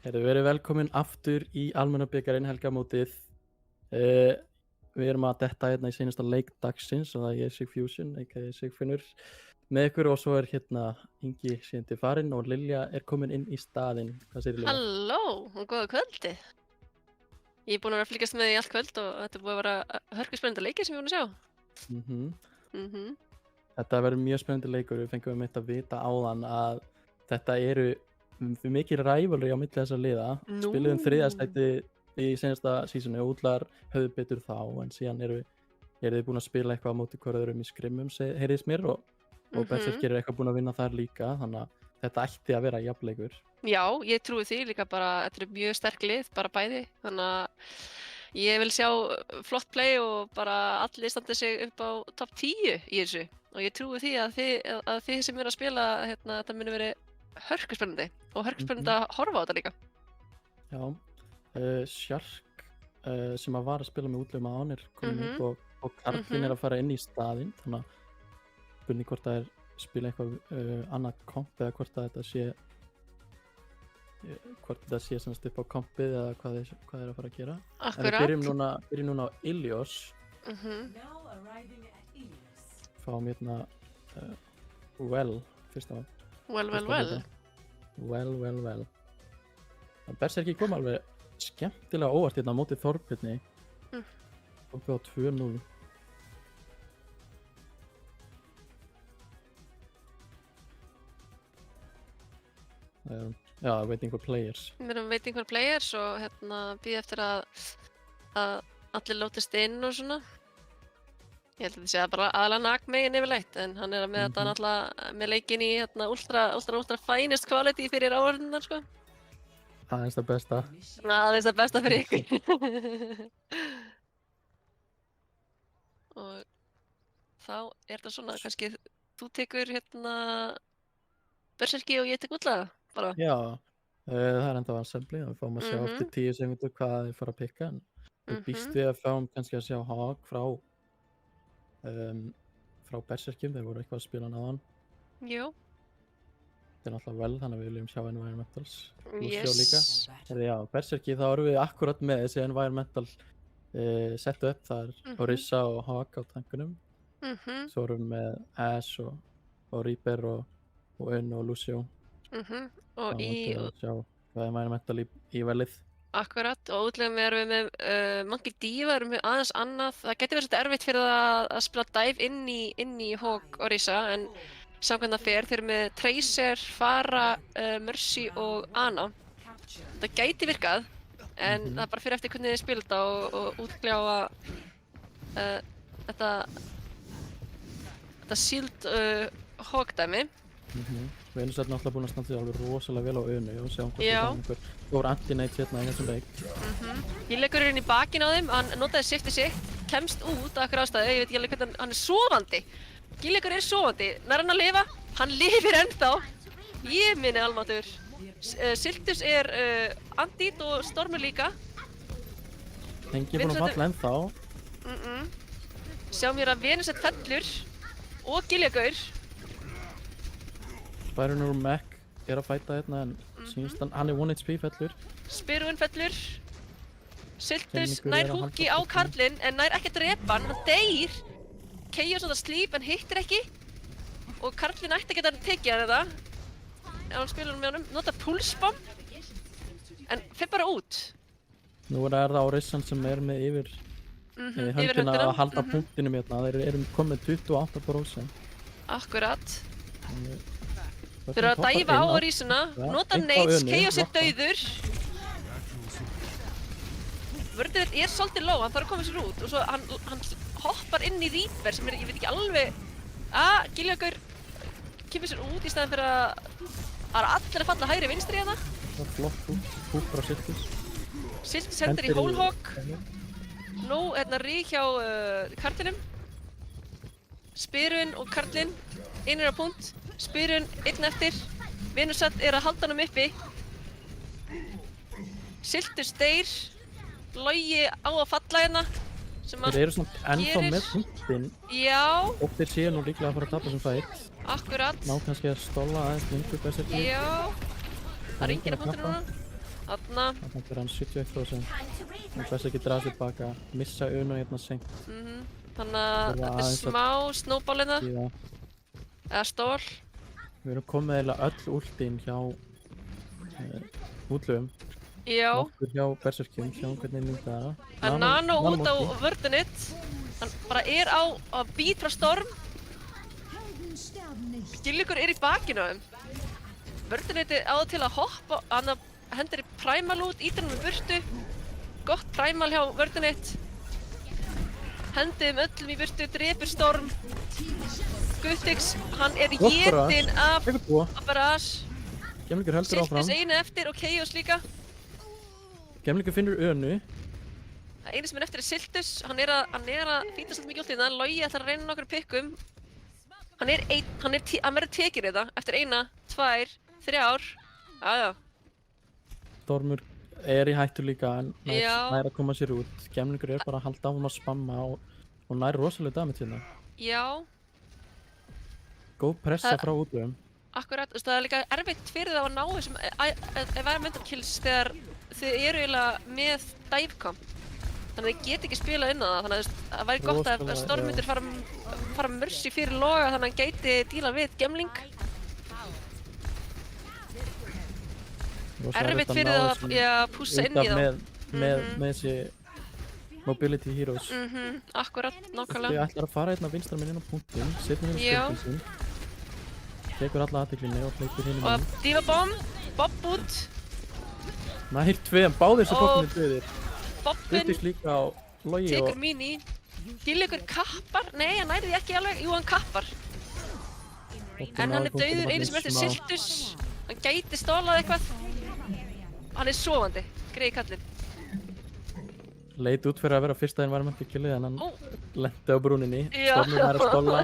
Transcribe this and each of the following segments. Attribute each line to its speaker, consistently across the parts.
Speaker 1: Við erum velkomin aftur í almenna bikarinn helgamótið. Uh, við erum að detta hérna í seinasta leik dagsins og það er ég Sigfusion, aka Sigfinnur, með ykkur og svo er hérna Ingi síðan farinn og Lilja er komin inn í staðinn. Hvað segir Lilja?
Speaker 2: Halló og góða kvöldi. Ég er búin að vera að fylgjast með í allt kvöld og þetta er búið að vera hörkuspennandi leikir sem ég er búin að sjá.
Speaker 1: Þetta verður mjög spennandi leikur. Við fengum að vita áðan að þetta eru mikið rivalry á milli þessar liða. Spiluðum þriðastætti í seinasta sísoni og útlagar höfðu betur þá, en síðan eru þið búin að spila eitthvað á móti hvort öðrum í skrimmum, heyrðist mér, og Berserkir er eitthvað búin að vinna þar líka, þannig að þetta ætti að vera jafnleikur.
Speaker 2: Já, ég trúi því líka bara, þetta er mjög sterk lið, bara bæði, þannig að ég vil sjá flott play og bara allir standa sig upp á topp 10 í þessu og ég trúi því að þið sem eru að spila, þetta muni verið hörkuspennandi og hörkuspennandi að horfa á þetta líka.
Speaker 1: Já, Sjark sem að var að spila með útlegum að hann er komin upp og Karlinn er að fara inn í staðinn, þannig að spurning hvort það er spila eitthvað annað komp eða hvort þetta sé semst upp á kompið eða hvað er að fara að gera.
Speaker 2: Akkurat.
Speaker 1: En við byrjum núna á Ilios. Fáum hérna fyrst af Well. Berserkir kom alveg skemmtilega óvart hérna á móti Þorbirni. Kompið á 2-0. Já, waiting for players.
Speaker 2: Við erum waiting for players og býða eftir að allir lótist inn og svona. Ég held að þetta sé bara aðalega Nagmegin yfirleitt, en hann er með þetta náttúrulega með leikinn í ultra finest quality fyrir áhorfendur, sko.
Speaker 1: Aðeins það besta.
Speaker 2: Aðeins það besta fyrir ykkur. Og þá er þetta svona, kannski þú tekur Berserki og ég tek útlaga, bara.
Speaker 1: Já, það er enda vansefli og við fáum að sjá eftir 10 sekundur hvað þið fara að pikka, en við býst við að fáum kannski að sjá Hawk frá Berserkjum, þeir voru eitthvað að spila hann áðan.
Speaker 2: Jú.
Speaker 1: Þetta er náttúrulega vel, þannig að við viljum sjá Environmentals. Yes. Já, Berserki, þá erum við akkurat með þessi Environmental settu upp þar, Orisa og Hawk á tankunum. Svo erum við með Ash og Reaper og Unn og Lucio.
Speaker 2: Og
Speaker 1: sjá hvað Environmental í velið.
Speaker 2: Akkurat, og útlegum erum við með Monkey Diva, erum við aðeins annað. Það geti verið svolítið erfitt fyrir það að spila dive inn í Hawk og Orisa, en samkvæmt það fer, þeir eru með Tracer, Pharah, Mercy og Ana. Það gæti virkað, en það er bara fyrir eftir hvernig þið spila þetta og útlega á að þetta Shield Hawk dæmi.
Speaker 1: Við erum sér náttúrulega búin að standa því alveg rosalega vel á Unnu og sjáum hvort það er einhver stór anti-nate hérna í þessum leik.
Speaker 2: Gilleikur er inn í bakinn á þeim, hann notaði shiftið sitt, kemst út af einhverju ástæðu, ég veit ekki alveg hvernig hann er sofandi. Gilleikur er sofandi, nær hann að lifa? Hann lifir ennþá. Ég minni almáttur. Siltus er andít og Stormur líka.
Speaker 1: Engi búin að falla ennþá.
Speaker 2: Sjá mér að Venusett fellur og Gilleikur.
Speaker 1: Byron úr Mech er að fæta hérna, en sínst hann er 1 HP fellur.
Speaker 2: Spyrun fellur. Siltus nær húki á Karlinn en nær ekki að drepa hann, hann deyr. Chaos á það slíp en hittir ekki. Og Karlinn ætti að geta tekið hann þetta. Ef hann spilur með honum, nota pulsbomb. En fer bara út.
Speaker 1: Nú er það Orisan sem er með yfir höndina að halda punktinum hérna. Þeir eru komið 28%.
Speaker 2: Akkurat. Þeir eru að dæfa á Orisuna, nota nades, Chaos er dauður. Vörður er svolítið low, hann þarf að koma sér út og svo hann hoppar inn í Reaper sem ég veit ekki alveg. Gilleikur kemur sér út í staðinn fyrir að allir að falla hægri vinstri hérna.
Speaker 1: Það er flott húk frá Siltus.
Speaker 2: Siltus hendur í Whole Hog. Nú rík hjá Karlinum. Spyrun og Karlinn, einir á punkt. Spyrun, einn eftir. Venusett er að halda honum uppi. Siltus deyr. Logi á að falla hérna.
Speaker 1: Þeir eru svona ennþá með punktinn.
Speaker 2: Já.
Speaker 1: Og þeir séu nú líklega að fara að tapa sem fætt.
Speaker 2: Akkurat.
Speaker 1: Ná kannski að stóla aðeins lengur Berserki.
Speaker 2: Já. Það er enginn að punktinu núna. Þarna.
Speaker 1: Þarna fyrir hann 71%. Hann best ekki draga sér baka. Missa Uno hérna seint.
Speaker 2: Þannig að þetta er smá snowball hérna. Eða stól.
Speaker 1: Við erum komið eiginlega öll últin hjá útlöfum.
Speaker 2: Já.
Speaker 1: Nokkur hjá berserkjum, sjáum hvernig nýta það.
Speaker 2: En Nano út á vördunit. Hann bara er á beat frá Storm. Gilligur er í bakinu á þeim. Vörduniti á til að hoppa, hann hendur í primal út, ítir hann með burtu. Gott primal hjá vördunit. Hendið öllum í burtu, drepur Storm. Guttix, hann er étinn af Barrage.
Speaker 1: Gemlingur heldur áfram.
Speaker 2: Siltis einu eftir og Chaos líka.
Speaker 1: Gemlingur finnur Önu.
Speaker 2: Það einu sem er eftir er Siltus. Hann er að fýta svolítið mikið últið. Logi ætlar að reyna nokkur pikkum. Hann verður tekinn þetta eftir 1, 2, 3 ár. Jájá.
Speaker 1: Stormur er í hættu líka en nær að koma sér út. Gemlingur er bara að halda á hún að spamma og nær rosalega damage hérna.
Speaker 2: Já.
Speaker 1: Góð pressa frá útlöfum.
Speaker 2: Akkurat, það er líka erfitt fyrir það að ná þessum environmental kills þegar þið eru eiginlega með divecamp. Þannig að þið get ekki spilað inn á það, þannig að það væri gott að Storm myndir fara Mercy fyrir Loga þannig að hann gæti díla við Gemling. Erfitt fyrir það að pússa inn í þá.
Speaker 1: Með þessi mobility heroes.
Speaker 2: Akkurat, nákvæmlega.
Speaker 1: Þau ætlar að fara hérna vinstra minn inn á punktinn, setja hérna skjöldin sinn. Tekur alla aðteklinni og hleypir hérna inn.
Speaker 2: Og Diva Bomb, Bob út.
Speaker 1: Nær 2, báðir sem Bobbin döðir.
Speaker 2: Bobbin
Speaker 1: Guttix líka á Logi og...
Speaker 2: tekur mini. Gilligur kappar, nei hann næri því ekki alveg, jú hann kappar. En hann er dauður, einu sem eftir Siltus. Hann gæti stólað eitthvað. Hann er sofandi, greið kallinn.
Speaker 1: Leit út fyrir að vera fyrsta environmental killið en hann lenti á brúninni. Stormur er að stóla.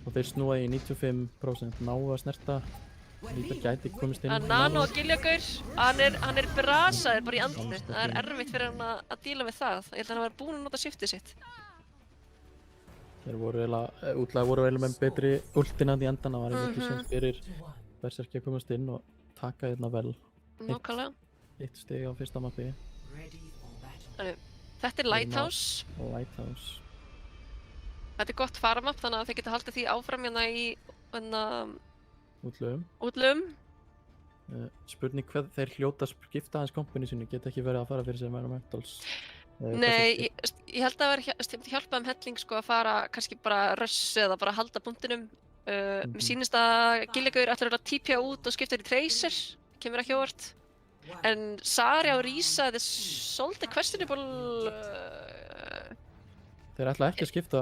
Speaker 1: Og þeir snúa í 95%, náu að snerta. Líka gæti komist inn.
Speaker 2: Nano og Gilligur, hann er brasaður bara í andlitið. Það er erfitt fyrir hann að díla við það. Ég held að hann var búinn að nota shiftið sitt.
Speaker 1: Þeir voru eiginlega með betri ultina í endan. Það var ekki sem fyrir berserki að komast inn og taka hérna vel.
Speaker 2: Nákvæmlega.
Speaker 1: 1 stig á fyrsta mappi.
Speaker 2: Þetta er Lighthouse.
Speaker 1: Lighthouse.
Speaker 2: Þetta er gott farmap þannig að þeir geta haldið því áfram hérna í útlöfum.
Speaker 1: Spurning hvað þeir hljóta að skipta aðeins kompani sínu, geta ekki verið að fara fyrir sem environmentals.
Speaker 2: Nei, ég held að það hjálpa helling sko að fara kannski bara rush eða bara halda punktinum. Mér sýnist að Gilligur ætlar að TPa út og skipta í Tracer, kemur ekki óvart. En Zarya og Risa, þetta er svolítið questionable.
Speaker 1: Þeir ætla ekki að skipta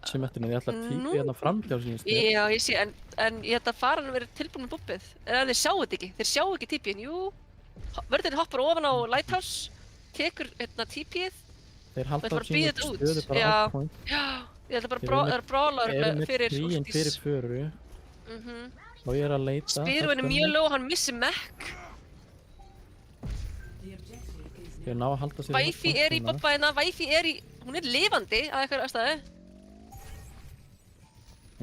Speaker 1: symmetrinu, þeir ætla að TPa hérna framhjá sínist.
Speaker 2: Já, ég sé, en ég held að faran verið tilbúin með bubbið. Eða þeir sjáu þetta ekki, þeir sjáu ekki TP-in, jú. Vörðurinn hoppar ofan á Lighthouse, tekur hérna TP-ið.
Speaker 1: Þeir halda á sínu stöðu bara á point.
Speaker 2: Já, ég held að bara brawlar fyrir
Speaker 1: últís. Þeir eru með fyrir föru. Og ég er að leita.
Speaker 2: Spyruinn er mjög low, hann missi mech.
Speaker 1: Ég ná að halda sér
Speaker 2: Væfi er í bobbaðina, Væfi er í... Hún er lifandi að eitthvað aðstæðu.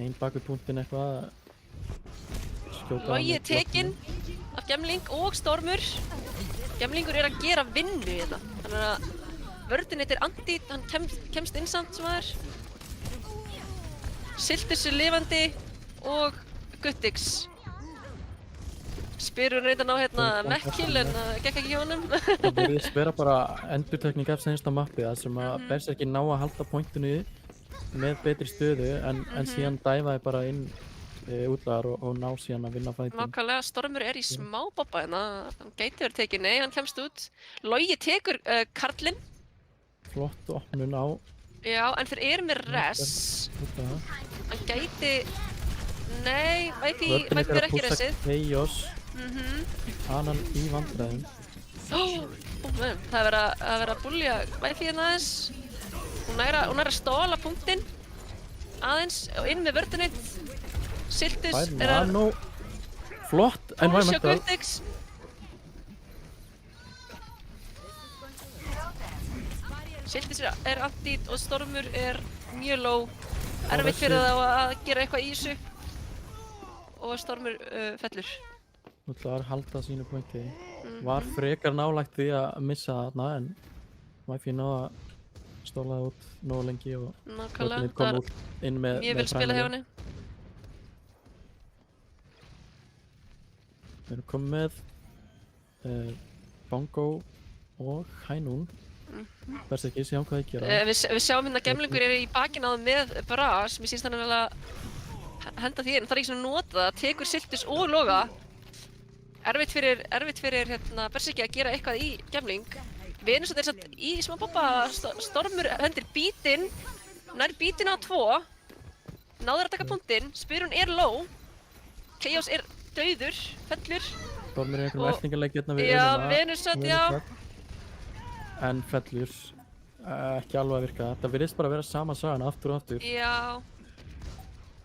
Speaker 1: Einn bak við punktinn eitthvað.
Speaker 2: Logi er tekinn af Gemling og Stormur. Gemlingur er að gera vinnu í þetta. Þannig að vörðin heitir Andi, hann kemst inn samt sem það er. Siltus er lifandi og Guttix. Spyrur reyndar ná hérna Mekkill en það gekk ekki hjá honum.
Speaker 1: Það virðist vera bara endurtekning af seinasta mappi þar sem að berserki ná að halda pointinu með betri stöðu en síðan dæfaði bara inn útlagar og ná síðan að vinna fætin.
Speaker 2: Nákvæmlega, Stormur er í smá bobba hérna, hann gæti verið tekið, nei, hann kemst út. Logi tekur karlinn.
Speaker 1: Flott opnun á.
Speaker 2: Já, en þeir eru með res. Hann gæti... Nei, Væfi er ekki resið.
Speaker 1: Chaos. Anan í vandræðum.
Speaker 2: Það er verið að búlja Væfi hérna aðeins. Hún er að stóla punktinn aðeins og inn með vörðunni. Siltus er að...
Speaker 1: Flott, environmental.
Speaker 2: Guttix. Siltus er Andít og Stormur er mjög low. Erfitt fyrir þá að gera eitthvað í þessu. Og Stormur fellur.
Speaker 1: Þú ætlar að halda sínu pointi. var frekar nálægt því að missa þarna en Wifi náði að stóla það út nógu lengi og
Speaker 2: Nákvæmlega,
Speaker 1: Fortnite kom út inn með
Speaker 2: mjög vel spilað hjá henni.
Speaker 1: Við erum komið með Bongo og Hænún. Verðst ekki, sjáum hvað það gera.
Speaker 2: Við sjáum hérna að gemlingur eru í bakinn á það með Bras, mér sýnst hann að henda því inn, það er ekki svona nota það, tekur Siltus og Loga. Erfitt fyrir hérna Berserki að gera eitthvað í gemling. Venus er satt í smá bobba, Stormur hendir bítinn, nær bítinn á 2, náður að taka punktinn, Spyrun er low, Chaos er dauður, fellur.
Speaker 1: Stormur er einhverjum eltingarleik hérna við
Speaker 2: Já, Venus satt, já.
Speaker 1: En fellur ekki alveg að virka. Það virðist bara að vera sama sagan aftur og aftur.
Speaker 2: Já.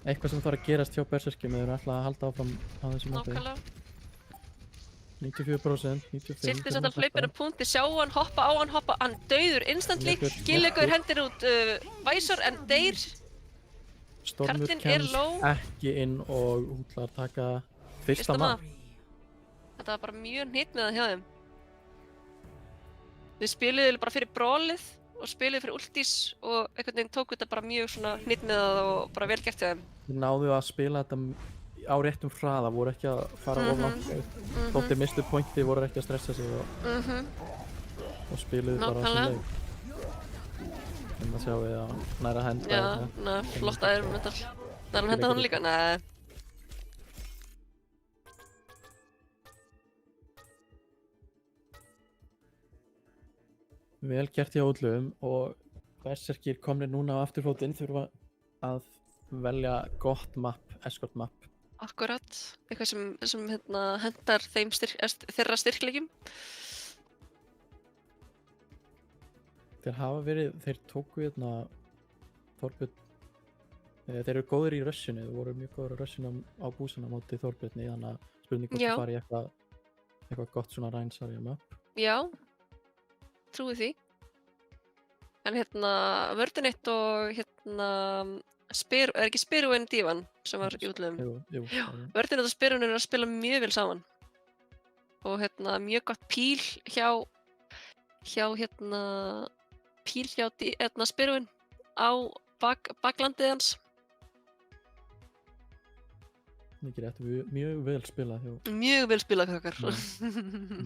Speaker 1: Eitthvað sem þarf að gerast hjá Berserki með þeir ætla að halda áfram á þessum móti.
Speaker 2: Nákvæmlega.
Speaker 1: 94%, 95%.
Speaker 2: Silti satt að hlaupina punkti, sjá hann, hoppa á hann, hann dauður instantly. Gillegur hendir út Væsor en deyr.
Speaker 1: Stormur
Speaker 2: Karlinn er
Speaker 1: kemst
Speaker 2: low.
Speaker 1: ekki inn og útlar taka fyrsta mann.
Speaker 2: Þetta var bara mjög hnýtt með það hjá þeim. Við spiluðum bara fyrir brólið og spiluðum fyrir ultís og einhvern veginn tók þetta bara mjög svona hnýtt með það og bara vel gert hjá þeim.
Speaker 1: Við náðum að spila þetta á réttum hraða, voru ekki að fara of langt. Þótt þeir mistu pointi, voru ekki að stressa sig og spiluðu bara þessum leik. Það sjáum við að næra að henda.
Speaker 2: Já, flott að þeir myndal. Það er að henda hann líka? Nei.
Speaker 1: Vel gert hjá útlöfum og Berserkir komnir núna á afturfótinn þurfa að velja gott map, escort map.
Speaker 2: Akkurat, eitthvað sem hendar þeim þeirra styrkleikjum.
Speaker 1: Þeir tóku hérna Þorbjörn, þeir eru góðir í rushinu, þeir voru mjög góðir í rushinu á búsina móti Þorbjörni, þannig að spurning hvort það fari í eitthvað gott svona rænsarja map.
Speaker 2: Já, trúi því. En Vörðunitt og er ekki Spyrun Dívan sem var í útlöfum?
Speaker 1: Jú.
Speaker 2: Vörðunitt og Spyrun eru að spila mjög vel saman. Og mjög gott píl hjá Spyrun á baklandið hans.
Speaker 1: Mikið rétt, mjög vel spilað hjá.
Speaker 2: Mjög vel spilað kakkar.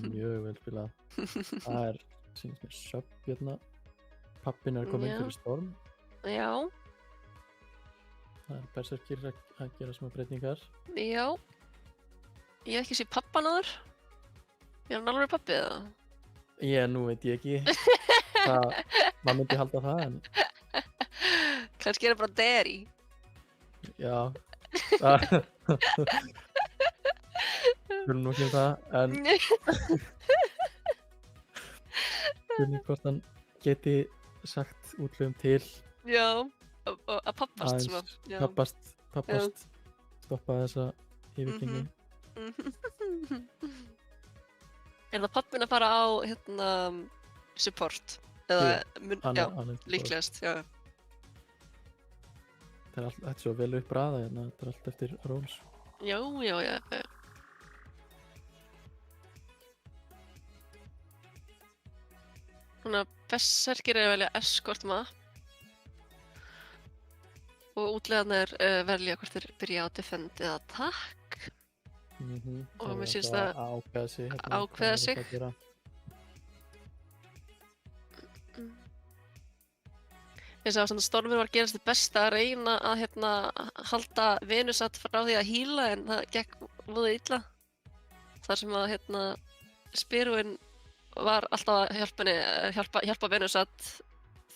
Speaker 1: Mjög vel spilað. Það er, sýnist mér, sub hérna. Pappin er kominn fyrir Storm.
Speaker 2: Já.
Speaker 1: Það er Berserkir að gera smá breytingar.
Speaker 2: Já. Ég hef ekki séð pappan áður. Er hann alveg pappi eða?
Speaker 1: Nú veit ég ekki. Maður myndi halda það en...
Speaker 2: Kannski er það bara Derry.
Speaker 1: Já. Skulum nú ekki það, en... Spurning hvort hann geti sagt útlöfum til.
Speaker 2: Já, að pappast svona.
Speaker 1: Pappast, stoppa þessa yfirgengi.
Speaker 2: Er það pappin að fara á support? Eða, já, líklegast, já.
Speaker 1: Þetta er svo vel upp raða hérna, þetta er allt eftir roles.
Speaker 2: Já. Þannig að Berserkir er að velja escort map og útlegarnir velja hvort þeir byrja á defend eða attack. Og mér syns það ákveða sig. Ég sá að Stormur var að gerast þið besta að reyna að halda Venus frá því að heala en það gekk voða illa. Þar sem að Spyrun var alltaf að hjálpa Venus þú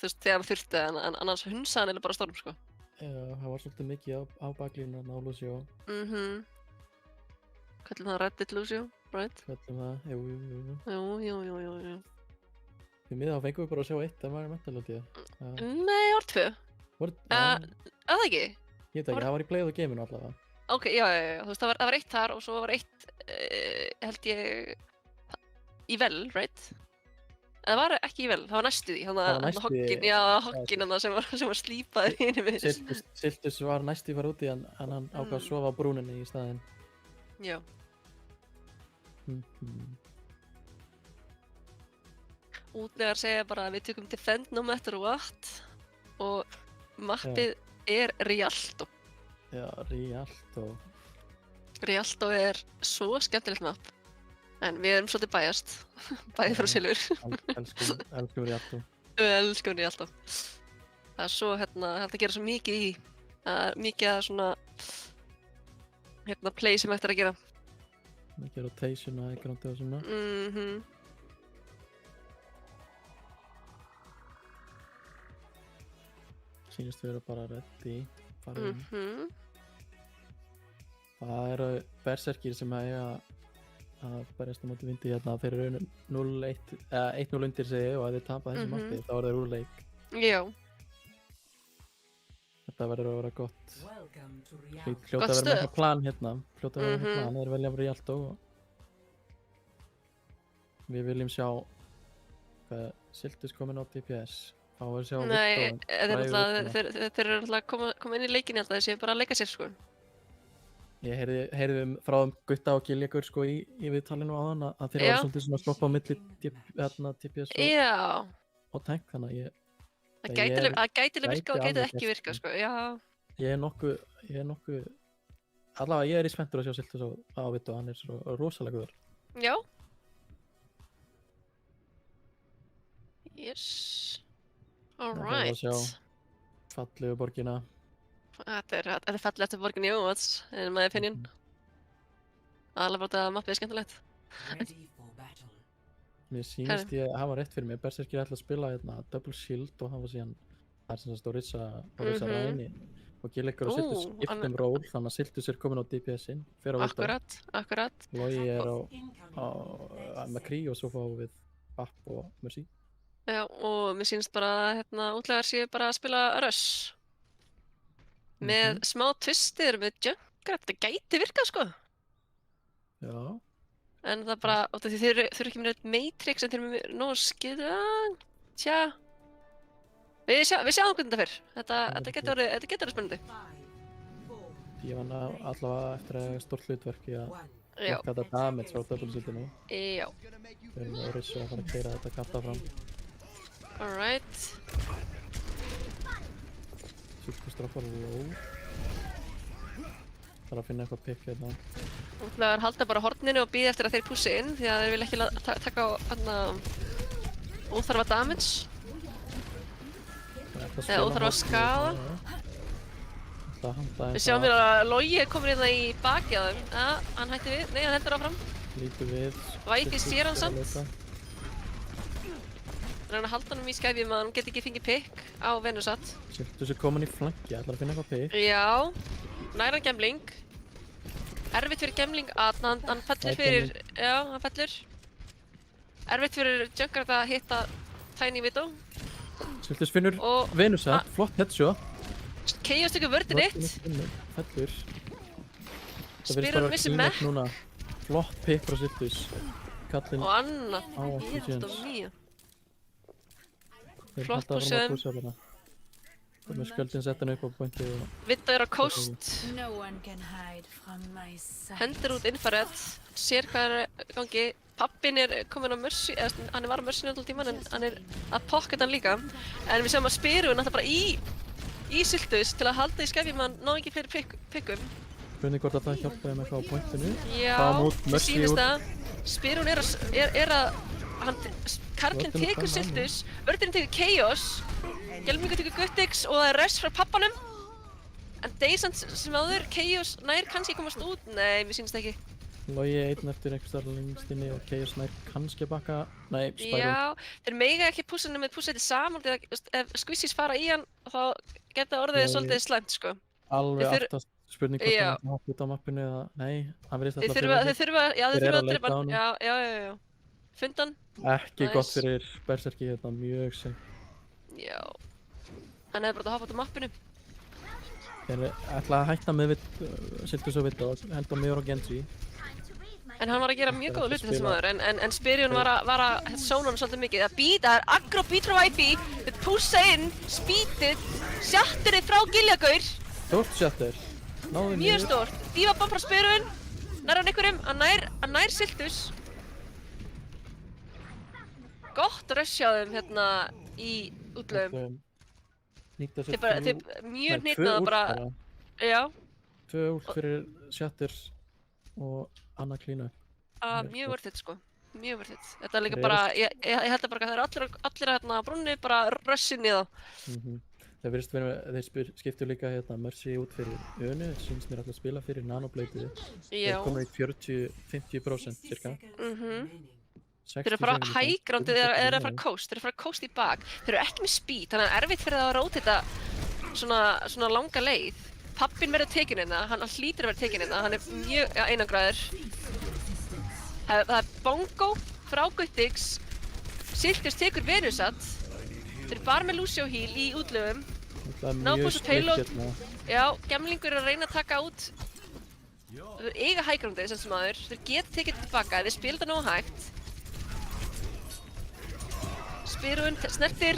Speaker 2: veist þegar hann þurfti en annars hunsa hann eða bara Storm sko.
Speaker 1: Já, það var svolítið mikið á baklínu á Lucio.
Speaker 2: Kallum það Reddit Lucio, right?
Speaker 1: Kallum það, jú.
Speaker 2: Jú.
Speaker 1: Því miður þá fengum við bara að sjá eitt, það var mentalótið.
Speaker 2: Nei, það var 2. Það ekki?
Speaker 1: Ég veit ekki, það var í Play of the Game-inu allavega.
Speaker 2: Ok, já, þú veist, það var eitt þar og svo var eitt, held ég, í vel, right? Það var ekki í vel, það var næstu því, þannig að hogginn sem var slípaður inni með þessu.
Speaker 1: Siltus var næstu því að fara úti en hann ákvað að sofa á brúninni í staðinn.
Speaker 2: Já. útlegar segja bara að við tökum defend no matter what og mappið er Rialto.
Speaker 1: Já, Rialto.
Speaker 2: Rialto er svo skemmtilegt mapp, en við erum svolítið bæjast, bæði frá Silfur.
Speaker 1: Elskum Rialto.
Speaker 2: Við elskum Rialto. Það er svo, hægt að gera svo mikið í, mikið að svona, play sem hægt er að gera.
Speaker 1: Mikið rotation og egrandi og svona. Sýnist við erum bara ready. Það eru berserkir sem eiga að berjast á móti vindi hérna. Þeir eru 0-1, 1-0 undir sig og ef þeir tapa þessu mappi þá er þeir úr leik.
Speaker 2: Já.
Speaker 1: Þetta verður að vera gott. Hljóta að vera með eitthvað plan hérna. Hljóta að vera með eitthvað plan. Þeir velja Rialto og við viljum sjá hvað Siltus komin á DPS. Fá að sjá
Speaker 2: Nei, þeir eru alltaf koma inn í leikin alltaf, þeir séu bara að leika sér sko.
Speaker 1: Ég heyrði frá Gutta og Giljagur sko í viðtalinu áðan að þeir eru svolítið svona að stoppa á milli DPS og tank, þannig að það gæti virka og gæti ekki virka sko, já. Ég er nokkuð, allavega ég er í spenntur að sjá Siltus á Vittu, hann er svo rosalega góður.
Speaker 2: Já. Yes. Alright.
Speaker 1: Það er að sjá fallegu borgina.
Speaker 2: Þetta er fallegt eftir borginni í Overwatch, in my opinion. Alveg bara þetta mappið er skemmtilegt.
Speaker 1: Mér sýnist ég að hafa rétt fyrir mig. Berserkir ætla að spila hérna double shield og hafa síðan það er sem sagt Orisa Ræni og Giljagur og Siltus skiptum ról, þannig að Siltus er komin á DPS-in.
Speaker 2: Akkurat.
Speaker 1: Logi er á McCree og svo fáum við App og Mercy.
Speaker 2: Já, og mér sýnist bara að útlegar séu bara að spila Rush. Með smá twistir, með Junkrat, þetta gæti virkað sko.
Speaker 1: Já.
Speaker 2: En það bara, þeir eru ekki með Matrix en þeir eru með nógu skið, tja. Við sjáum hvernig þetta fer. Þetta getur verið spennandi.
Speaker 1: Ég vann allavega eftir að stórt hlutverk í að lokka þetta damage frá double shieldinu.
Speaker 2: Já.
Speaker 1: Við erum með Orisa að fara að keyra þetta kafta fram.
Speaker 2: Alright.
Speaker 1: Siltus straffar low. Það að finna eitthvað pick hérna.
Speaker 2: Útlegar halda bara horninu og bíða eftir að þeir pussi inn því að þeir vilja ekki taka á óþarfa damage. Eða óþarfa skada. Við sjáum við að Logi er komin hérna í baki á þeim. Hann hætti við. Nei, hann heldur áfram.
Speaker 1: Lítur við.
Speaker 2: Væki sér hann samt. Hann er að halda honum í skæfjum að hann geti ekki fengið pick á Venusat.
Speaker 1: Siltus er komin í flanki, ætlar að finna eitthvað pick.
Speaker 2: Já, næra gemling. Erfitt fyrir gemling að hann fellur fyrir, já, hann fellur. Erfitt fyrir Junkrat að hitta Tiny Widow.
Speaker 1: Siltus finnur Venusat, flott headshot.
Speaker 2: Chaos tekur vörðin eitt.
Speaker 1: Fellur.
Speaker 2: Spyr hann vissi með.
Speaker 1: Flott pick frá Siltus.
Speaker 2: Og annað, ég held á nýja. Flott púsum.
Speaker 1: Það með skjöldin sett hann upp á pointi og...
Speaker 2: Vidda er á coast. Hendur út infrared. Sér hvað er gangi. Pappin er komin á Mercy, hann var á Mercy alltaf tíman en hann er að pocket hann líka. En við sjáum að Spyrun alltaf bara í Siltus til að halda í skefjum að hann ná ekki fleiri pickum.
Speaker 1: Spurning hvort að það hjálpa þeim eitthvað á pointinu.
Speaker 2: Já, það sýnist það. Spyrun er að Karlinn tekur Siltus, Vörðurinn tekur Chaos, Gelmingur tekur Guttix og það er Rush frá pappanum. En Deysant sem áður, Chaos nær kannski komast út, nei, mér sýnist ekki.
Speaker 1: Logi einn eftir einhvers staðar lengst inni og Chaos nær kannski bakka, nei, Spyro.
Speaker 2: Já, þeir mega ekki pússa hann með pússa þetta saman, ef Squishies fara í hann, þá geta orðið svolítið slæmt, sko.
Speaker 1: Alveg aftast spurning hvort hann hoppa út á mappinu eða, nei, hann verðist alltaf fyrir
Speaker 2: þeir þurfa að drepa hann, já. Fundan.
Speaker 1: Ekki gott fyrir berserki hérna, mjög sem.
Speaker 2: Já. Hann hefði bara að hoppa út á mappinu.
Speaker 1: Þeir ætla að hætta með Siltus og Vittu og henda mjög á Genji.
Speaker 2: En hann var að gera mjög góða hluti þessum aður, en Spyrjun var að sóna hann svolítið mikið. Það býta, það er aggro beat frá IP, þau pússa inn, spítið, shatterið frá Giljagaur.
Speaker 1: Stórt shatter.
Speaker 2: Mjög stórt. Dífa bomb frá Spyrjun, nær hann einhverjum, hann nær Siltus. gott rush hjá þeim hérna í útlöfum.
Speaker 1: Nýta sér
Speaker 2: Þeir mjög hnitnaða bara, já.
Speaker 1: 2 ult fyrir Shatter og Anna Klínu.
Speaker 2: Mjög worth it sko, mjög worth it. Þetta líka bara, ég held að bara það eru allir hérna á brúnni bara rushin í þá.
Speaker 1: Það virðist vera, þeir skiptu líka hérna Mercy út fyrir Önu, syns mér alltaf að spila fyrir Nanoblade'ið. Þeir komið í 40-50% cirka.
Speaker 2: Þeir eru bara hægrándið eða að fara coast, þeir eru að fara coast í bak. Þeir eru ekki með speed, þannig að það er erfitt fyrir það að rótita svona langa leið. Pappinn verður tekinn hérna, hann hlýtur að verða tekinn hérna, hann er mjög einangraður. Það er Bongo frá Guttix, Silkers tekur Venusat. Þeir eru bara með Lucio heal í útlöfum. Nábús og payload. Já, Gemlingur er að reyna að taka út. Þeir eiga hægrándið sem maður, þeir geta tekið tilbaka, þeir spila þetta nógu hægt. Spyrun snertir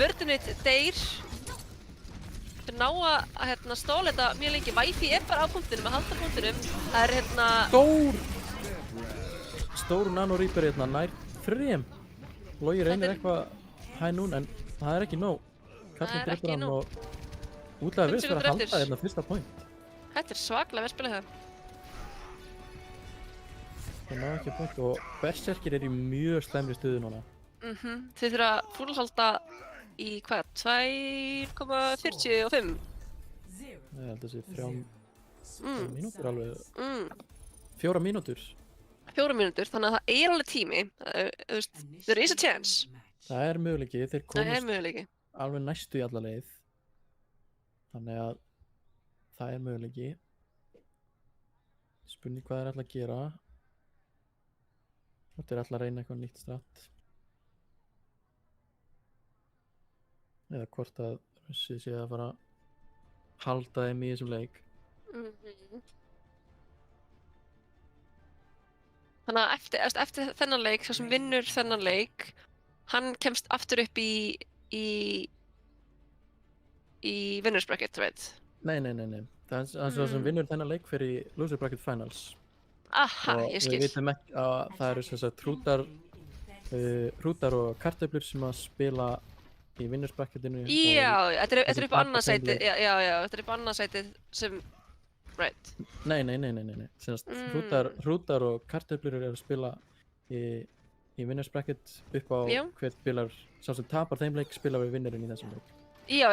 Speaker 2: vörðunit deyr. Þeir ná að stóla þetta mjög lengi. Wifi er bara á punktinum, að halda punktinum. Það er hérna...
Speaker 1: Stór Nano Reaper hérna nær 3. Logi reynir eitthvað hæ núna en það er ekki nóg. Kallinn dreipur hann og útlega virðist vera að halda hérna fyrsta point.
Speaker 2: Þetta er svaklega vel spilað það.
Speaker 1: Það ná ekki að point og Berserkir er í mjög slæmri stöðu núna.
Speaker 2: Þið þurfa að fullhalda í hvað? 2,45?
Speaker 1: Ég held að það sé 3 mínútur alveg. 4 mínútur.
Speaker 2: 4 mínútur, þannig að það er alveg tími. There is a chance.
Speaker 1: Það er möguleiki, þeir
Speaker 2: komast
Speaker 1: alveg næstu í alla leið. Þannig að það er möguleiki. Spurning hvað þeir ætla að gera. Þeir ætla að reyna eitthvað nýtt strat. Eða hvort að Russi sé að fara að halda þeim í þessum leik.
Speaker 2: Þannig að eftir þennan leik, sá sem vinnur þennan leik, hann kemst aftur upp í winners bracket, right?
Speaker 1: Nei. Það er svo sem vinnur þennan leik fyrir í loser bracket finals.
Speaker 2: Aha, ég skil.
Speaker 1: Og við vitum ekki að það eru þess að hrútar og kartöflur sem að spila í winners bracketinu.
Speaker 2: Já, þetta er upp á annað sætið. Já, þetta er upp á annað sætið sem... Right.
Speaker 1: Nei. Hrútar og kartöflur eru að spila í winners bracket upp á hver spilar, sá sem tapar þeim leik spila við vinnurinn í þessum leik. Já,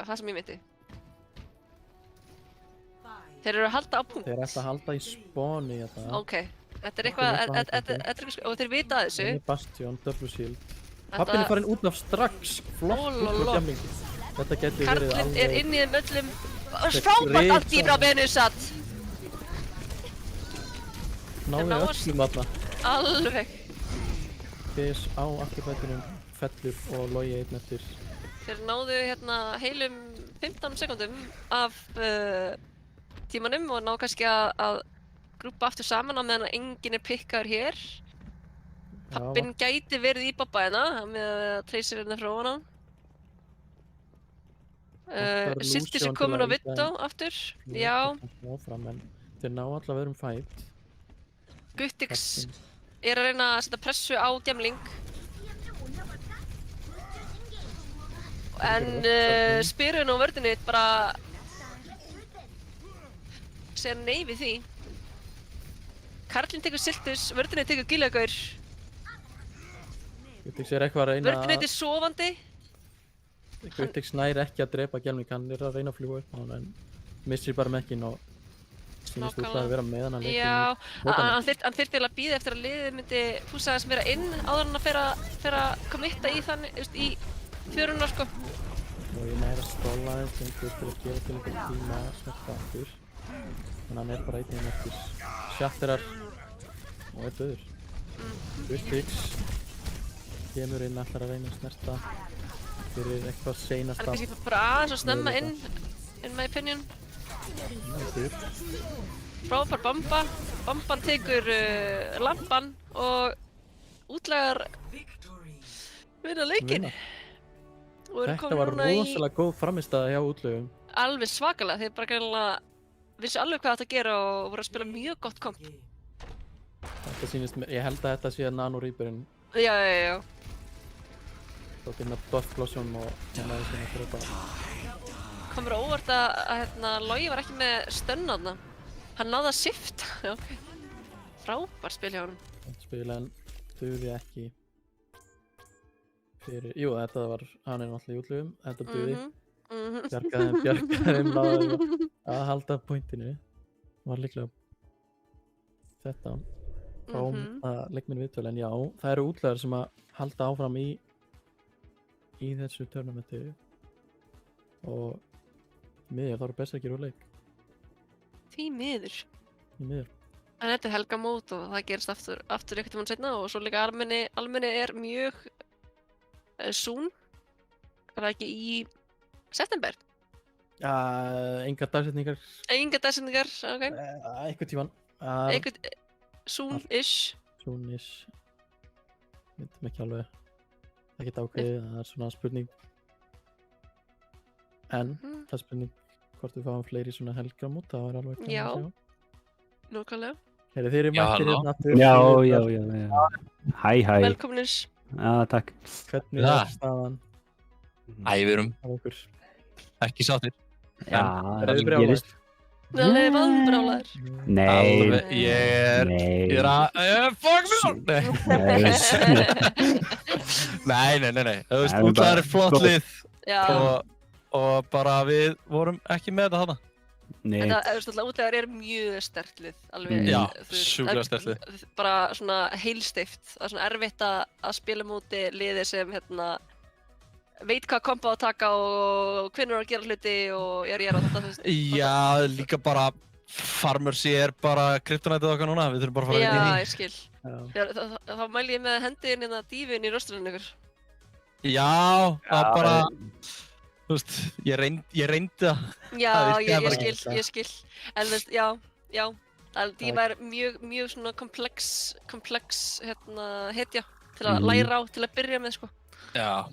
Speaker 2: það sem ég myndi. Þeir eru að halda á punkt.
Speaker 1: Þeir eru að halda í spawni þetta.
Speaker 2: Ok, þetta er eitthvað, og þeir vita að þessu.
Speaker 1: Bastion, double shield. Pappinn er farin út af strax, flott út frá Gemlingi. Þetta getur verið alveg...
Speaker 2: Karlinn er inn í þeim öllum. Frábært allt í frá Venusat.
Speaker 1: Náðu öllum þarna.
Speaker 2: Alveg.
Speaker 1: PS á afturfættinum, fellur og Logi einn eftir.
Speaker 2: Þeir náðu hérna heilum 15 sekundum af tímanum og ná kannski að grúpa aftur saman á meðan enginn er pikkaður hér. Pappinn gæti verið í babba hérna með að Tracer hérna frá hana. Silti sem komin á Vittó aftur, já.
Speaker 1: Þeir ná allavega um fight.
Speaker 2: Guttix er að reyna að setja pressu á Gemling. En Spyrun og vörðinni bara segja nei við því. Karlinn tekur Siltus, vörðinni tekur Gílagaur.
Speaker 1: Guttix er eitthvað að reyna að...
Speaker 2: Vörðinni er sofandi.
Speaker 1: Guttix nær ekki að drepa Gemling, hann er að reyna að fljúa upp á hann en missir bara mekkinn og sýnist út að vera með hann að leikinn.
Speaker 2: Já, hann þyrfti að bíða eftir að liðið myndi pússa aðeins meira inn áður hann að fer að kommitta í þannig, í fjöruna sko.
Speaker 1: Og ég næri að stóla aðeins lengur til að gefa til einhvern tíma að snerta aftur. Þannig hann er bara einnig eftir Shatterar og er döður. Guttix kemur inn, ætlar að reyna að snerta fyrir eitthvað seinasta.
Speaker 2: Hann er kannski bara aðeins að snemma inn, in my opinion. Frábær bomba. Bomban tekur lampan og útlagar vinna leikinn.
Speaker 1: Þetta var rosalega góð frammistaða hjá útlögum.
Speaker 2: Alveg svakalega, þeir bara greinilega vissu alveg hvað þetta að gera og voru að spila mjög gott komp.
Speaker 1: Þetta sýnist mér, ég held að þetta sé Nano Reaperinn.
Speaker 2: Já.
Speaker 1: og finna Dwarf Blossom og hérna þessi fyrir bara.
Speaker 2: Kom mér á óvart að Logi var ekki með stönn þarna. Hann náði að shifta. Ok. Frábært spil hjá honum.
Speaker 1: Spilan dugði ekki fyrir, jú þetta var, hann náttúrulega í útlöfum, þetta dugði. Bjargaði þeim náði að halda pointinu. Var líklega þetta. Frám að leikminn viðtölu, en já, það eru útlöðar sem að halda áfram í þessu törnumenti og miður, það eru best að gera úr leik.
Speaker 2: Því miður.
Speaker 1: Því miður.
Speaker 2: En þetta er helgamót og það gerist aftur einhvern tímann seinna og svo líka almenni er mjög soon. Er það ekki í september?
Speaker 1: Engar dagsetningar.
Speaker 2: Engar dagsetningar, ok.
Speaker 1: Einhvern tímann.
Speaker 2: Soon-ish.
Speaker 1: Soon-ish. Veitum ekki alveg. Það geta ákveðið, það er svona spurning. En það er spurning hvort við fáum fleiri svona helgamót, það var alveg gaman að sjá.
Speaker 2: Nákvæmlega.
Speaker 1: Þeir eru mættir hérna aftur.
Speaker 3: Já. Hæ.
Speaker 2: Velkominir.
Speaker 3: Já, takk.
Speaker 1: Hvernig er staðan?
Speaker 4: Við erum ekki sáttir.
Speaker 3: Já,
Speaker 1: það gerist.
Speaker 2: Alveg vandbrálaður.
Speaker 3: Nei.
Speaker 4: Ég er að... Fuck me! Nei. Þú veist, útlæðar er flott lið. Og bara við vorum ekki með þetta þarna.
Speaker 2: En það útlæðar er mjög sterkt lið.
Speaker 4: Já, sjúklega sterkt lið.
Speaker 2: Bara svona heilsteypt. Það er svona erfitt að spila móti liði sem veit hvað kompa á að taka og hvenær að gera hluti og ég er á þetta, þú veist.
Speaker 4: Já, líka bara Farmersi er bara kryptonætið okkar núna, við þurfum bara að fara inn í því.
Speaker 2: Já, ég skil. Þá mæli ég með hendi inn dífin í rösturinn ykkur.
Speaker 4: Já, það bara, þú veist, ég reyndi það.
Speaker 2: Já, ég skil. En þú veist, já. Dífa er mjög svona komplex hetja til að læra á, til að byrja með, sko.
Speaker 4: Já.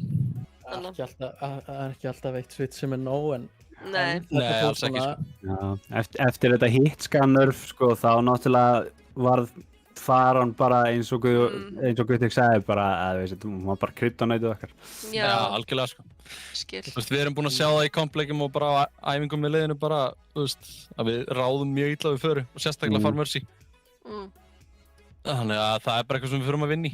Speaker 1: Það er ekki alltaf eitt svit sem er nóg, en
Speaker 2: Nei,
Speaker 4: alls ekki, sko.
Speaker 3: Já, eftir þetta hitskanörf, sko, þá náttúrulega varð faran bara eins og Guðtik sagði, bara, hún var bara kryptonætið okkar.
Speaker 2: Já,
Speaker 4: algjörlega, sko.
Speaker 2: Skil.
Speaker 4: Þú veist, við erum búin að sjá það í kompleikum og bara æfingum með liðinu bara, þú veist, að við ráðum mjög illa við föru og sérstaklega Farmersi. Þannig að það er bara eitthvað sem við förum að vinna í.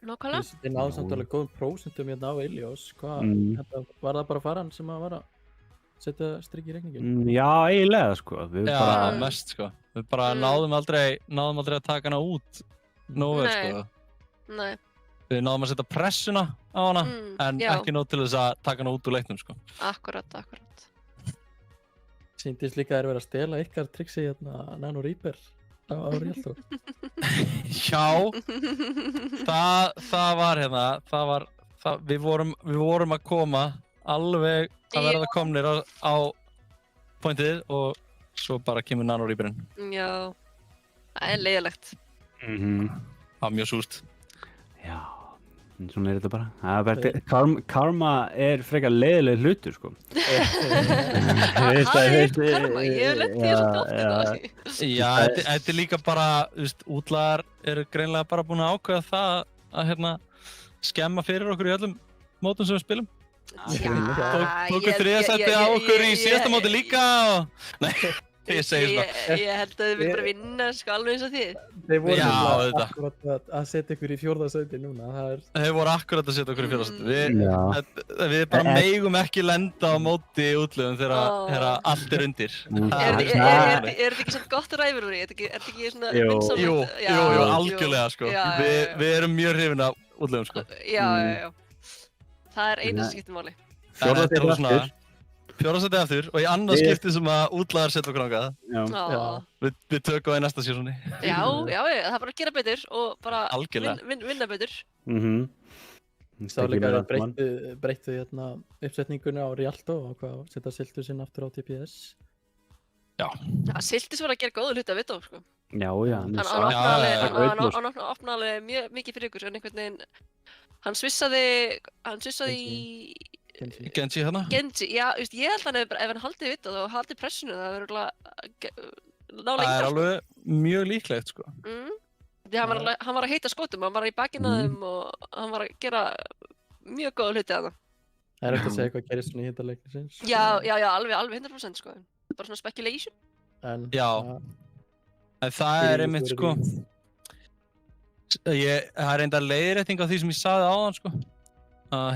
Speaker 2: Nákvæmlega.
Speaker 1: Þið náðu samt alveg góðum prósentum hérna á Ilios. Var það bara faran sem að var að setja strikk í reikningin?
Speaker 3: Já, eiginlega, sko.
Speaker 4: Já, mest, sko. Við bara náðum aldrei að taka hana út nógu vel, sko.
Speaker 2: Nei.
Speaker 4: Við náðum að setja pressuna á hana, en ekki nóg til þess að taka hana út úr leiknum, sko.
Speaker 2: Akkurat.
Speaker 1: Sýndist líka að vera að stela ykkar triksi hérna Nano Reaper á Rialto.
Speaker 4: Já, það var hérna, við vorum að koma alveg að verða komnir á pointið og svo bara kemur Nano Reaperinn.
Speaker 2: Já, það er leiðilegt.
Speaker 4: Það var mjög súrt.
Speaker 3: Já, svona er þetta bara. Karma er frekar leiðileg hlutur, sko.
Speaker 2: Karma, ég hef lent í þessu dótt í það.
Speaker 4: Já, þetta er líka bara, þú veist, útlagar eru greinilega bara búin að ákveða það að skemma fyrir okkur í öllum mótum sem við spilum. Tóku þriðasætti á okkur í síðasta móti líka og... Nei, ég segi svona.
Speaker 2: Ég held að þið vil bara vinna, sko, alveg eins og þið.
Speaker 1: Þeir voru akkurat að setja ykkur í 4. sæti núna,
Speaker 4: Þeir voru akkurat að setja okkur í 4. sæti. Við bara megum ekki lenda á móti útlegum þegar allt er undir.
Speaker 2: Er þetta ekki svona gott rivalry? Er þetta ekki svona vinsálegt?
Speaker 4: Jú, algjörlega, sko. Við erum mjög hrifin af útlegum, sko.
Speaker 2: Já. Það er einu sem skiptir máli.
Speaker 3: 4. sæti
Speaker 4: aftur og í annað skipti sem að útlagar setja okkur ángað. Við tökum það í næsta sísoni.
Speaker 2: Já, það er bara að gera betur og bara vinna betur.
Speaker 1: Þá líka breyttu uppsetningunni á Rialto og setja Siltus inn aftur á TPS.
Speaker 4: Já,
Speaker 2: Siltus var að gera góða hluti að vita, sko.
Speaker 3: Já.
Speaker 2: Hann opnaði alveg mjög mikið fyrir ykkur, en einhvern veginn, hann svissaði í...
Speaker 4: Genji hérna?
Speaker 2: Genji, já, ég held að ef hann haldið við það og haldið pressinu, það verður ná lengra.
Speaker 4: Það er alveg mjög líklegt, sko.
Speaker 2: Hann var að heita skotum, hann var í bakinn á þeim og hann var að gera mjög góða hluti þarna.
Speaker 1: Það er eftir að segja hvað gerist svona í hitaleiknisins.
Speaker 2: Já, alveg 100% sko. Bara svona speculation.
Speaker 1: Já.
Speaker 4: En það er einmitt sko, það er enda leiðrétting á því sem ég sagði áðan sko, að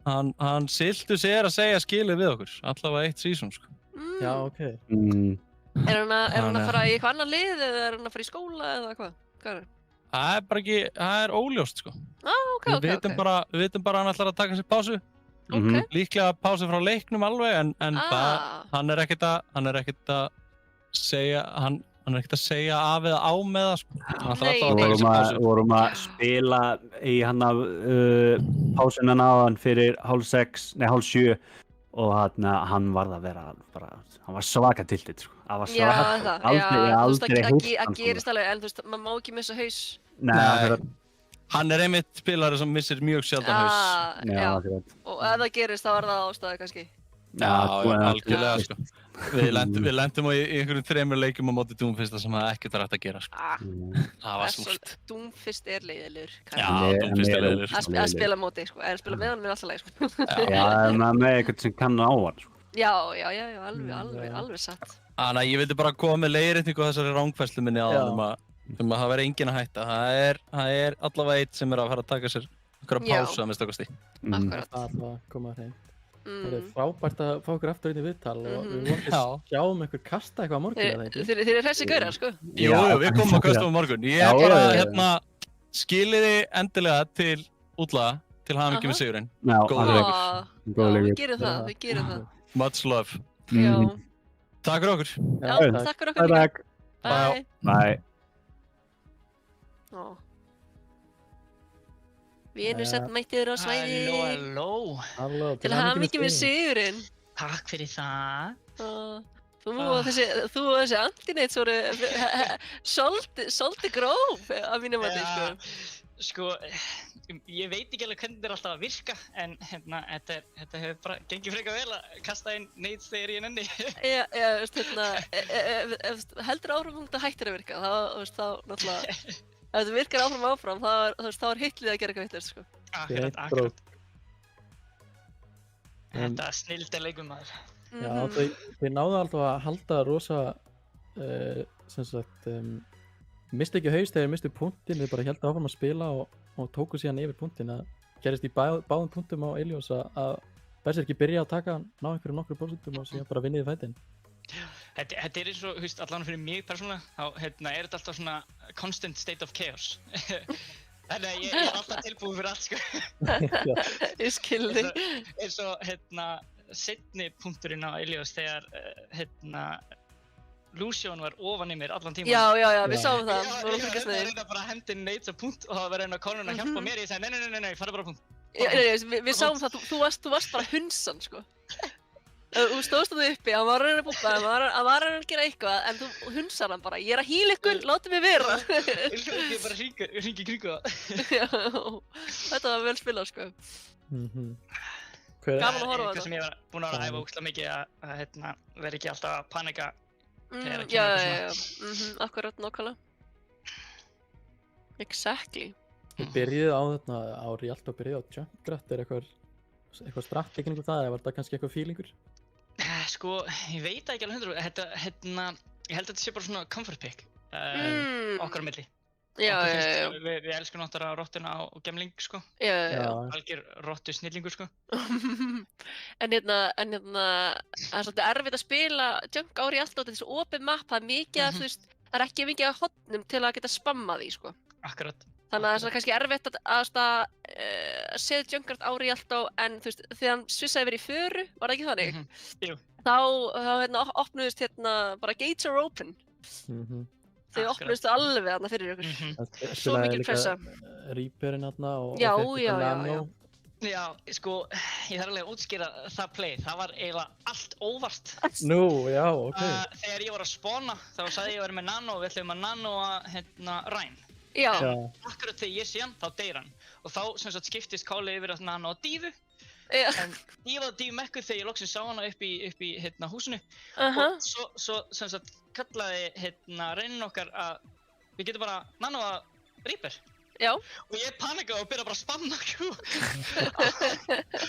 Speaker 4: hann Siltu sér að segja skilið við okkur, allavega 1 season sko.
Speaker 1: Já, ok.
Speaker 2: Er hann að fara í eitthvað annar lið eða er hann að fara í skóla eða hvað? Hvað er það?
Speaker 4: Það er bara ekki, það er óljóst sko.
Speaker 2: Ok.
Speaker 4: Við vitum bara að hann ætlar að taka sér pásu. Líklega pásu frá leiknum alveg, en hann er ekkert að segja, hann er ekkert að segja af eða á með það sko.
Speaker 3: Vorum að spila í pásunan áðan fyrir 5:30, og hann varð að vera bara, hann var svaka tillit sko. Það var svaka, aldrei húst
Speaker 2: hann. Það gerist alveg, en þú veist, maður má ekki missa haus.
Speaker 4: Nei, hann er einmitt spilari sem missir mjög sjaldan haus.
Speaker 2: Já, og ef það gerist þá er það ástæði kannski.
Speaker 4: Já, algjörlega sko. Við lentum í einhverjum 3 leikjum á móti Doomfist sem það ekkert var hægt að gera sko. Það var smúrt.
Speaker 2: Doomfist er leiðilegur.
Speaker 4: Já, Doomfist er leiðilegur.
Speaker 2: Að spila móti sko, að spila með hann er alltaf leið sko.
Speaker 3: Já, með eitthvað sem kann á hann sko.
Speaker 2: Já, alveg satt.
Speaker 4: Þannig að ég vildi bara koma með leiðréttingu á þessari rangfærslu minni áðan að það væri enginn að hætta. Það er allavega 1 sem er að fara að taka sér einhverja pásu að minnsta kosti.
Speaker 2: Akkurat.
Speaker 1: Allavega koma að hrein. Það er frábært að fá okkur aftur inn í viðtal og við vonum skjáum einhver kasta eitthvað á morgun eða ekki.
Speaker 2: Þeir eru hressi gaurar sko.
Speaker 4: Jú, við komum að kasta á morgun. Ég er bara skiliði endilega til útlaga til hamingju með sigurinn.
Speaker 3: Góður leikur.
Speaker 2: Við gerum það.
Speaker 4: Much love.
Speaker 2: Já.
Speaker 4: Takk fyrir okkur.
Speaker 2: Já, takk fyrir okkur líka.
Speaker 3: Bye.
Speaker 2: Vinur sett mættir á svæði.
Speaker 5: Halló.
Speaker 2: Til hamingju með sigurinn.
Speaker 5: Takk fyrir það.
Speaker 2: Þú og þessi Antinate voru svolítið gróf af mínum mati, sko.
Speaker 5: Sko, ég veit ekki alveg hvernig þetta er alltaf að virka, en þetta hefur bara gengið frekar vel að kasta inn nades þegar ég nenni.
Speaker 2: Já, heldur áfram að hættir að virka, þá náttúrulega, ef þetta virkar áfram, þá er hitlið að gera eitthvað vitlaust, sko.
Speaker 5: Akkurat. Þetta snilld leikum maður.
Speaker 1: Já, þau náðu alltaf að halda rosa, misti ekki haus þegar þeir mistu punktinn, þeir bara héldu áfram að spila og tóku síðan yfir punktinn. Það gerist í báðum punktum á Ilios að Berserki byrja að taka, ná einhverjum nokkru prósentum og síðan bara vinniði fætinn.
Speaker 5: Þetta er eins og, allavega fyrir mig persónulega, þá er þetta alltaf svona constant state of chaos. Þannig að ég er alltaf tilbúið fyrir allt, sko.
Speaker 2: Ég skil þig.
Speaker 5: Eins og, seinni punkturinn á Ilios þegar, Lucian var ofan í mér allan tíman.
Speaker 2: Já, við sáum það.
Speaker 5: Ég var að reyna bara að henda inn nades á punkt og það var reyna konun að hjálpa mér. Ég sagði, nei, farðu bara á punkt.
Speaker 2: Við sáum það, þú varst bara hunsan, sko. Þú stóðst það uppi, hann var að reyna að búpa, hann var að reyna að gera eitthvað, en þú hunsar hann bara. Ég er að hýla ykkur, látið mig vera.
Speaker 5: Ég bara hringi kringu það.
Speaker 2: Já, þetta var vel spilað, sko. Gaman að horfa á þetta.
Speaker 5: Eitthvað sem ég var búinn að æfa ógeðslega mikið að vera ekki alltaf að panika.
Speaker 2: Já, akkurat, nákvæmlega. Exactly.
Speaker 1: Þið byrjuðu á þarna á Rialto, byrjuðu á Junkrat, er eitthvað stratt í kringum það, eða var þetta kannski eitthvað feelingur?
Speaker 5: Sko, ég veit ekki alveg 100%, ég held að þetta sé bara svona comfort pick, okkar á milli.
Speaker 2: Já.
Speaker 5: Við elskum náttúrulega rottuna og gemling, sko.
Speaker 2: Já.
Speaker 5: Algjör rottu snillingur, sko.
Speaker 2: En það er svolítið erfitt að spila Junk á Rialto, þetta er svo opið map, það er mikið að, þú veist, það er ekki mikið af hotnum til að geta spammað því, sko.
Speaker 5: Akkurat.
Speaker 2: Þannig að það er kannski erfitt að setja Junkrat á Rialto, en þú veist, þegar hann svissaði verið í föru, var það ekki þannig?
Speaker 5: Jú.
Speaker 2: Þá opnuðist bara gates are open. Þau opnuðustu alveg þarna fyrir ykkur. Svo mikil pressa.
Speaker 1: Reaperinn þarna og
Speaker 2: Já.
Speaker 5: Já, sko, ég þarf alveg að útskýra það play, það var eiginlega allt óvart.
Speaker 1: Nú, já, ok.
Speaker 5: Þegar ég var að spawna, þá sagði ég að vera með nano og við ætlum að nanoa Ryan.
Speaker 2: Já.
Speaker 5: Akkurat þegar ég sé hann, þá deyr hann. Og þá sem sagt skiptist kálið yfir að nanoa Dífu. En Dífu mekkuð þegar ég loksins sá hana upp í húsinu. Og svo sem sagt kallaði Reynin okkar að við getum bara nanoa Reaper.
Speaker 2: Já.
Speaker 5: Og ég panikaði og byrjaði bara að spamma Q. Og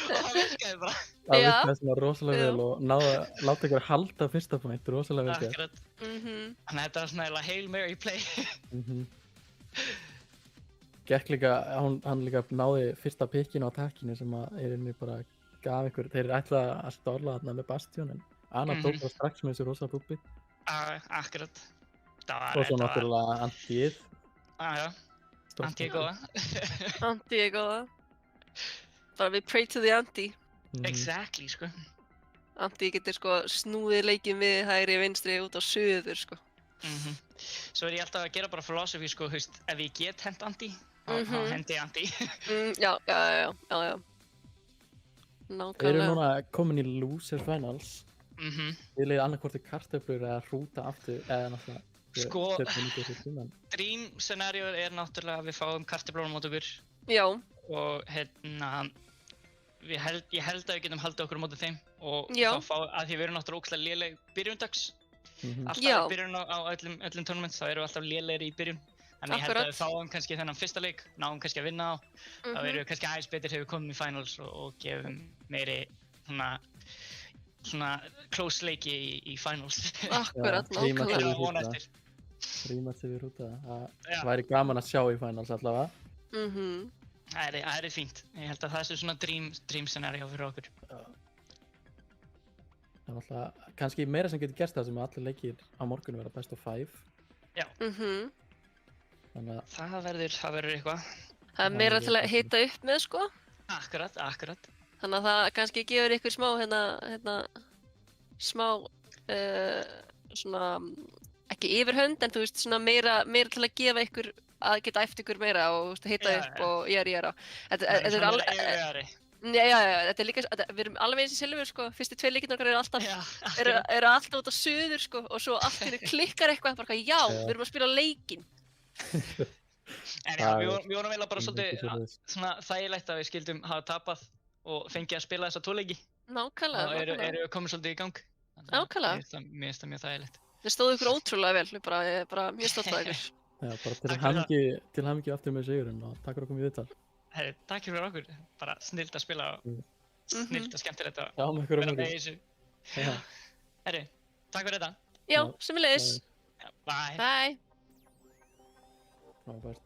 Speaker 5: það virkaði bara.
Speaker 1: Það virkaði svona rosalega vel og náði að láta ykkur halda fyrsta point, rosalega vel gert.
Speaker 5: Akkurat. Þannig að þetta var svona eiginlega Hail Mary play.
Speaker 1: Gekk líka, hann líka náði fyrsta pikkinu á takkinu sem að bara gaf ykkur, þeir ætlaði að stórla þarna með Bastion en Anna tók það strax með þessu rosa búbbi.
Speaker 5: Akkurat.
Speaker 1: Og svo náttúrulega Antíð.
Speaker 5: Já. Anti er góða.
Speaker 2: Anti er góða. Bara við pray to the Anti.
Speaker 5: Exactly, sko.
Speaker 2: Anti getur sko snúið leikinn við hægri vinstri út á suður, sko.
Speaker 5: Svo ég alltaf að gera bara philosophy, sko, ef ég get hent Anti, þá hendi ég Anti.
Speaker 2: Já. Nákvæmlega.
Speaker 1: Við erum núna komin í Losers Finals. Við leiðum annarkvorti kartöflur eða hrúta aftur, eða náttúrulega
Speaker 5: sko, dream scenario náttúrulega að við fáum kartöflur á mót okkur.
Speaker 2: Já.
Speaker 5: Og ég held að við getum haldið okkur á móti þeim og þá fá, að því við erum náttúrulega ógeðslega léleg byrjundags. Alltaf í byrjun á öllum tournaments, þá erum við alltaf lélegir í byrjun. Þannig ég held að við fáum kannski þennan fyrsta leik, náum kannski að vinna á. Þá erum við kannski aðeins betur þegar við komum í finals og gefum meiri svona close leiki í finals.
Speaker 2: Akkurat, nákvæmlega.
Speaker 1: Rímat sem við rúta. Það væri gaman að sjá í finals allavega.
Speaker 5: Það er fínt. Ég held að það sé svona dream scenario fyrir okkur.
Speaker 1: Það er alltaf kannski meira sem getur gerst það sem allir leikir á morgun vera best of 5.
Speaker 5: Já.
Speaker 1: Þannig að
Speaker 5: það verður eitthvað.
Speaker 2: Það er meira til að hita upp með, sko.
Speaker 5: Akkurat.
Speaker 2: Þannig að það kannski gefur ykkur smá, svona, ekki yfirhönd, en þú veist, svona meira til að gefa ykkur, að geta æft ykkur meira og hita upp og ég er á. Þetta er alveg... Já, þetta er líka, við erum alveg eins í Silfur, sko, fyrstu 2 leikirnir okkar eru alltaf út á suður, sko, og svo allt hérna klikkar eitthvað, bara já, við erum að spila leikinn.
Speaker 5: En já, við vorum eiginlega bara svolítið svona þægilegt að við skildum hafa tapað og fengið að spila þessa 2 leiki.
Speaker 2: Nákvæmlega.
Speaker 5: Og erum við komið svolítið í gang.
Speaker 2: Nákvæmlega.
Speaker 5: Mér finnst það mjög þægilegt.
Speaker 2: Þið stóðu ykkur ótrúlega vel, ég er bara mjög stolt af ykkur.
Speaker 1: Já, bara til hamingju aftur með sigurinn og takk fyrir að koma í viðtal.
Speaker 5: Herri, takk fyrir okkur. Bara snillt að spila og snillt og skemmtilegt að
Speaker 1: vera
Speaker 5: með í þessu. Herri, takk fyrir þetta.
Speaker 2: Já, sömuleiðis.
Speaker 5: Bye.
Speaker 2: Bye.
Speaker 1: Frábært.